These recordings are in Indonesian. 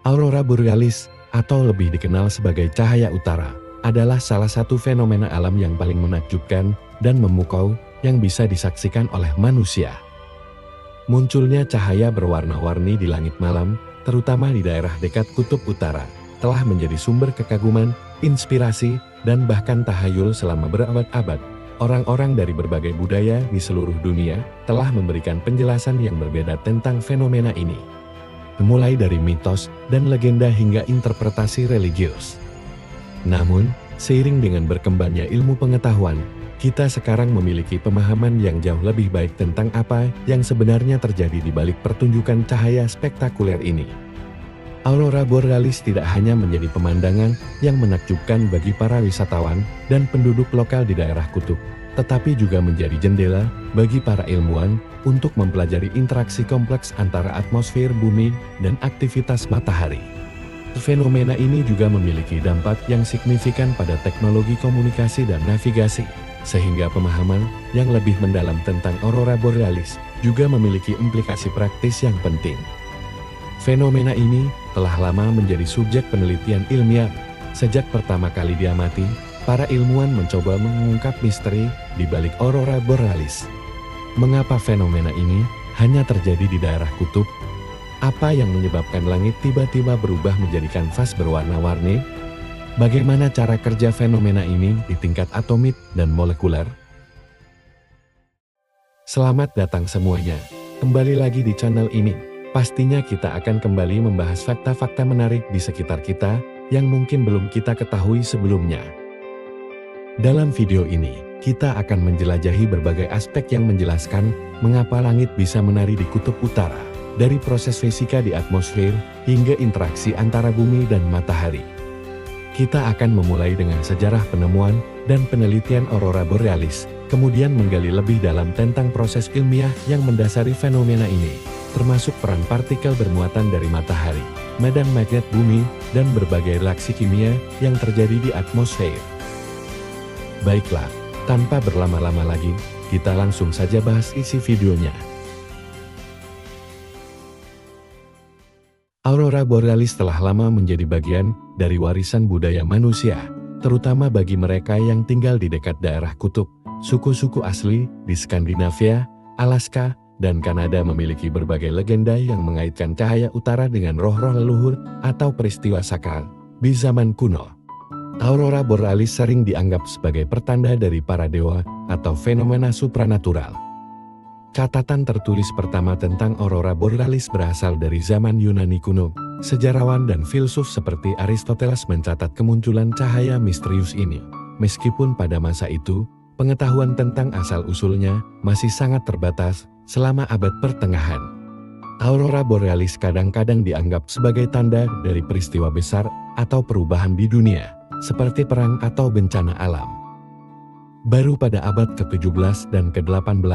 Aurora borealis, atau lebih dikenal sebagai cahaya utara, adalah salah satu fenomena alam yang paling menakjubkan dan memukau yang bisa disaksikan oleh manusia. Munculnya cahaya berwarna-warni di langit malam, terutama di daerah dekat kutub utara, telah menjadi sumber kekaguman, inspirasi, dan bahkan tahayul selama berabad-abad. Orang-orang dari berbagai budaya di seluruh dunia telah memberikan penjelasan yang berbeda tentang fenomena ini. Mulai dari mitos dan legenda hingga interpretasi religius. Namun, seiring dengan berkembangnya ilmu pengetahuan, kita sekarang memiliki pemahaman yang jauh lebih baik tentang apa yang sebenarnya terjadi di balik pertunjukan cahaya spektakuler ini. Aurora borealis tidak hanya menjadi pemandangan yang menakjubkan bagi para wisatawan dan penduduk lokal di daerah kutub, tetapi juga menjadi jendela bagi para ilmuwan untuk mempelajari interaksi kompleks antara atmosfer bumi dan aktivitas matahari. Fenomena ini juga memiliki dampak yang signifikan pada teknologi komunikasi dan navigasi, sehingga pemahaman yang lebih mendalam tentang aurora borealis juga memiliki implikasi praktis yang penting. Fenomena ini telah lama menjadi subjek penelitian ilmiah. Sejak pertama kali diamati, para ilmuwan mencoba mengungkap misteri di balik aurora borealis. Mengapa fenomena ini hanya terjadi di daerah kutub? Apa yang menyebabkan langit tiba-tiba berubah menjadi kanvas berwarna-warni? Bagaimana cara kerja fenomena ini di tingkat atomik dan molekuler? Selamat datang semuanya, kembali lagi di channel ini. Pastinya kita akan kembali membahas fakta-fakta menarik di sekitar kita yang mungkin belum kita ketahui sebelumnya. Dalam video ini, kita akan menjelajahi berbagai aspek yang menjelaskan mengapa langit bisa menari di kutub utara, dari proses fisika di atmosfer hingga interaksi antara bumi dan matahari. Kita akan memulai dengan sejarah penemuan dan penelitian aurora borealis, kemudian menggali lebih dalam tentang proses ilmiah yang mendasari fenomena ini, termasuk peran partikel bermuatan dari matahari, medan magnet bumi, dan berbagai reaksi kimia yang terjadi di atmosfer. Baiklah, tanpa berlama-lama lagi, kita langsung saja bahas isi videonya. Aurora borealis telah lama menjadi bagian dari warisan budaya manusia, terutama bagi mereka yang tinggal di dekat daerah kutub. Suku-suku asli di Skandinavia, Alaska, dan Kanada memiliki berbagai legenda yang mengaitkan cahaya utara dengan roh-roh leluhur atau peristiwa sakral di zaman kuno. Aurora borealis sering dianggap sebagai pertanda dari para dewa atau fenomena supranatural. Catatan tertulis pertama tentang aurora borealis berasal dari zaman Yunani kuno. Sejarawan dan filsuf seperti Aristoteles mencatat kemunculan cahaya misterius ini. Meskipun pada masa itu, pengetahuan tentang asal-usulnya masih sangat terbatas selama abad pertengahan. Aurora borealis kadang-kadang dianggap sebagai tanda dari peristiwa besar atau perubahan di dunia, seperti perang atau bencana alam. Baru pada abad ke-17 dan ke-18,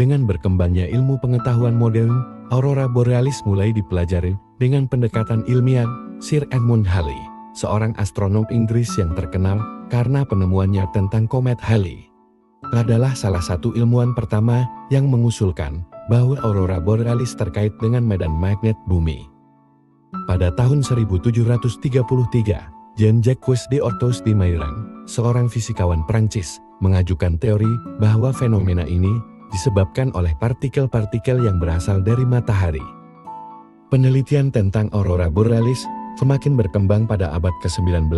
dengan berkembangnya ilmu pengetahuan modern, aurora borealis mulai dipelajari dengan pendekatan ilmiah. Sir Edmund Halley, seorang astronom Inggris yang terkenal karena penemuannya tentang komet Halley, adalah salah satu ilmuwan pertama yang mengusulkan bahwa aurora borealis terkait dengan medan magnet bumi. Pada tahun 1733, Jean-Jacques d'Orthez de Mairan, seorang fisikawan Prancis, mengajukan teori bahwa fenomena ini disebabkan oleh partikel-partikel yang berasal dari matahari. Penelitian tentang aurora borealis semakin berkembang pada abad ke-19,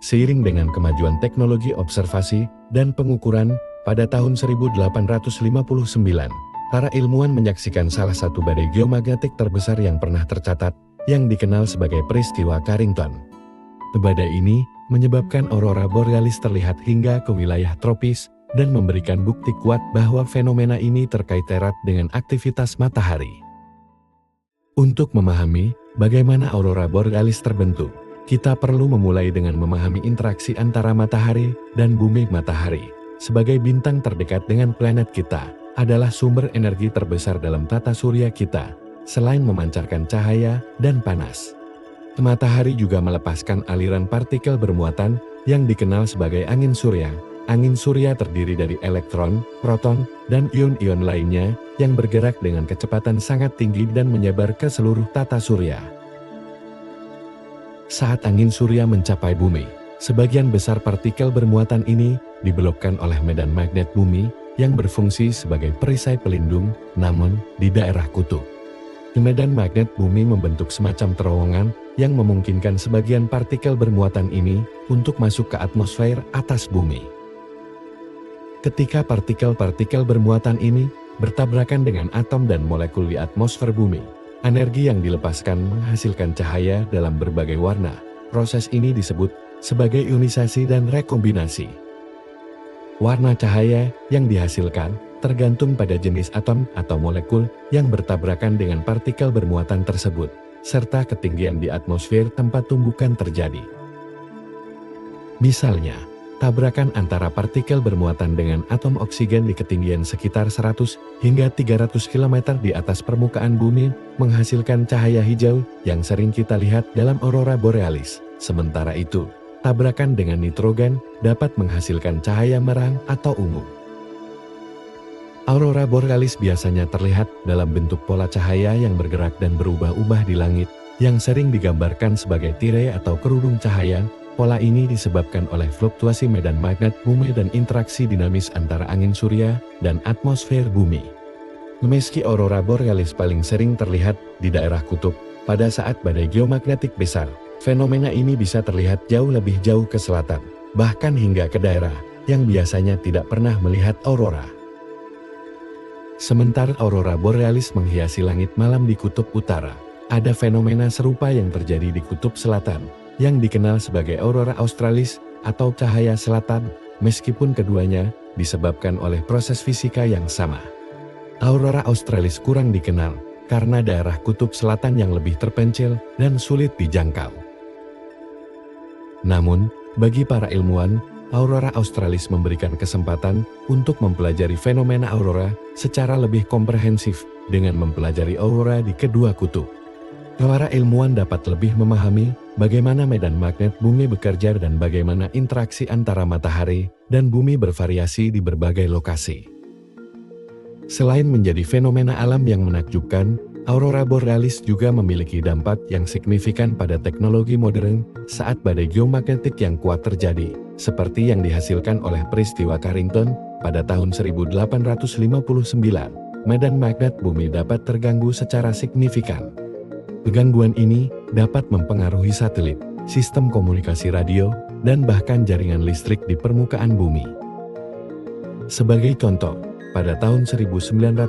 seiring dengan kemajuan teknologi observasi dan pengukuran. Pada tahun 1859, para ilmuwan menyaksikan salah satu badai geomagnetik terbesar yang pernah tercatat, yang dikenal sebagai peristiwa Carrington. Badai ini menyebabkan aurora borealis terlihat hingga ke wilayah tropis, dan memberikan bukti kuat bahwa fenomena ini terkait erat dengan aktivitas matahari. Untuk memahami bagaimana aurora borealis terbentuk, kita perlu memulai dengan memahami interaksi antara matahari dan bumi. Matahari, sebagai bintang terdekat dengan planet kita, adalah sumber energi terbesar dalam tata surya kita, selain memancarkan cahaya dan panas. Matahari juga melepaskan aliran partikel bermuatan yang dikenal sebagai angin surya. Angin surya terdiri dari elektron, proton, dan ion-ion lainnya yang bergerak dengan kecepatan sangat tinggi dan menyebar ke seluruh tata surya. Saat angin surya mencapai bumi, sebagian besar partikel bermuatan ini dibelokkan oleh medan magnet bumi yang berfungsi sebagai perisai pelindung, namun di daerah kutub. Medan magnet bumi membentuk semacam terowongan yang memungkinkan sebagian partikel bermuatan ini untuk masuk ke atmosfer atas bumi. Ketika partikel-partikel bermuatan ini bertabrakan dengan atom dan molekul di atmosfer bumi, energi yang dilepaskan menghasilkan cahaya dalam berbagai warna. Proses ini disebut sebagai ionisasi dan rekombinasi. Warna cahaya yang dihasilkan tergantung pada jenis atom atau molekul yang bertabrakan dengan partikel bermuatan tersebut, serta ketinggian di atmosfer tempat tumbukan terjadi. Misalnya, tabrakan antara partikel bermuatan dengan atom oksigen di ketinggian sekitar 100 hingga 300 km di atas permukaan bumi menghasilkan cahaya hijau yang sering kita lihat dalam aurora borealis. Sementara itu, tabrakan dengan nitrogen dapat menghasilkan cahaya merah atau ungu. Aurora borealis biasanya terlihat dalam bentuk pola cahaya yang bergerak dan berubah-ubah di langit, yang sering digambarkan sebagai tirai atau kerudung cahaya. Pola ini disebabkan oleh fluktuasi medan magnet bumi dan interaksi dinamis antara angin surya dan atmosfer bumi. Meski aurora borealis paling sering terlihat di daerah kutub, pada saat badai geomagnetik besar, fenomena ini bisa terlihat jauh lebih jauh ke selatan, bahkan hingga ke daerah yang biasanya tidak pernah melihat aurora. Sementara aurora borealis menghiasi langit malam di kutub utara, ada fenomena serupa yang terjadi di kutub selatan, yang dikenal sebagai aurora australis atau cahaya selatan, meskipun keduanya disebabkan oleh proses fisika yang sama. Aurora australis kurang dikenal karena daerah kutub selatan yang lebih terpencil dan sulit dijangkau. Namun, bagi para ilmuwan, aurora australis memberikan kesempatan untuk mempelajari fenomena aurora secara lebih komprehensif dengan mempelajari aurora di kedua kutub. Para ilmuwan dapat lebih memahami bagaimana medan magnet bumi bekerja dan bagaimana interaksi antara matahari dan bumi bervariasi di berbagai lokasi. Selain menjadi fenomena alam yang menakjubkan, aurora borealis juga memiliki dampak yang signifikan pada teknologi modern saat badai geomagnetik yang kuat terjadi, seperti yang dihasilkan oleh peristiwa Carrington pada tahun 1859. Medan magnet bumi dapat terganggu secara signifikan. Gangguan ini dapat mempengaruhi satelit, sistem komunikasi radio, dan bahkan jaringan listrik di permukaan bumi. Sebagai contoh, pada tahun 1989,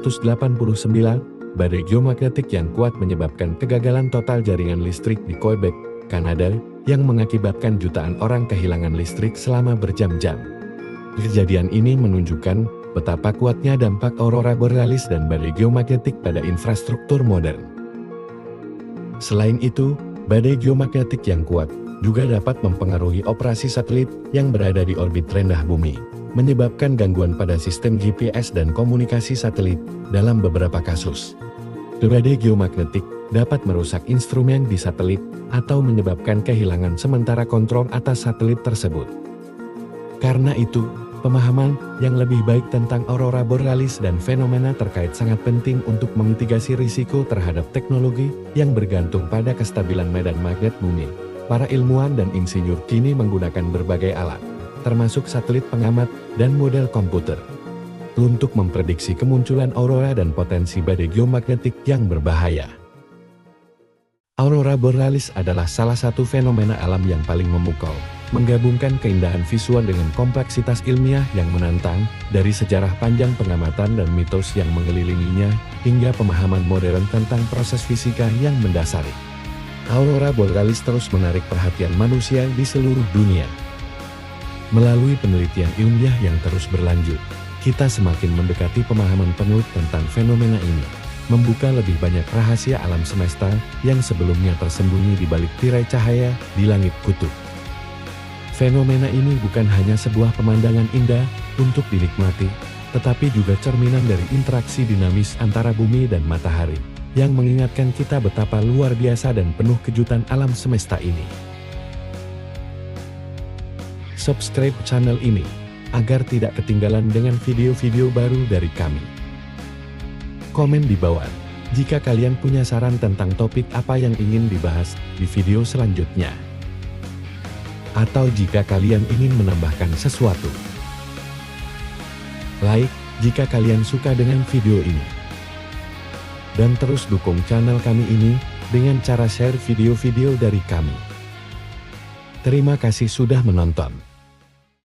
badai geomagnetik yang kuat menyebabkan kegagalan total jaringan listrik di Quebec, Kanada, yang mengakibatkan jutaan orang kehilangan listrik selama berjam-jam. Kejadian ini menunjukkan betapa kuatnya dampak aurora borealis dan badai geomagnetik pada infrastruktur modern. Selain itu, badai geomagnetik yang kuat juga dapat mempengaruhi operasi satelit yang berada di orbit rendah bumi, menyebabkan gangguan pada sistem GPS dan komunikasi satelit dalam beberapa kasus. Badai geomagnetik dapat merusak instrumen di satelit atau menyebabkan kehilangan sementara kontrol atas satelit tersebut. Karena itu, pemahaman yang lebih baik tentang aurora borealis dan fenomena terkait sangat penting untuk memitigasi risiko terhadap teknologi yang bergantung pada kestabilan medan magnet bumi. Para ilmuwan dan insinyur kini menggunakan berbagai alat, termasuk satelit pengamat dan model komputer, untuk memprediksi kemunculan aurora dan potensi badai geomagnetik yang berbahaya. Aurora borealis adalah salah satu fenomena alam yang paling memukau, menggabungkan keindahan visual dengan kompleksitas ilmiah yang menantang, dari sejarah panjang pengamatan dan mitos yang mengelilinginya, hingga pemahaman modern tentang proses fisika yang mendasari. Aurora borealis terus menarik perhatian manusia di seluruh dunia. Melalui penelitian ilmiah yang terus berlanjut, kita semakin mendekati pemahaman penuh tentang fenomena ini, membuka lebih banyak rahasia alam semesta yang sebelumnya tersembunyi di balik tirai cahaya di langit kutub. Fenomena ini bukan hanya sebuah pemandangan indah untuk dinikmati, tetapi juga cerminan dari interaksi dinamis antara bumi dan matahari, yang mengingatkan kita betapa luar biasa dan penuh kejutan alam semesta ini. Subscribe channel ini, agar tidak ketinggalan dengan video-video baru dari kami. Komen di bawah, jika kalian punya saran tentang topik apa yang ingin dibahas di video selanjutnya. Atau jika kalian ingin menambahkan sesuatu. Like, jika kalian suka dengan video ini. Dan terus dukung channel kami ini dengan cara share video-video dari kami. Terima kasih sudah menonton.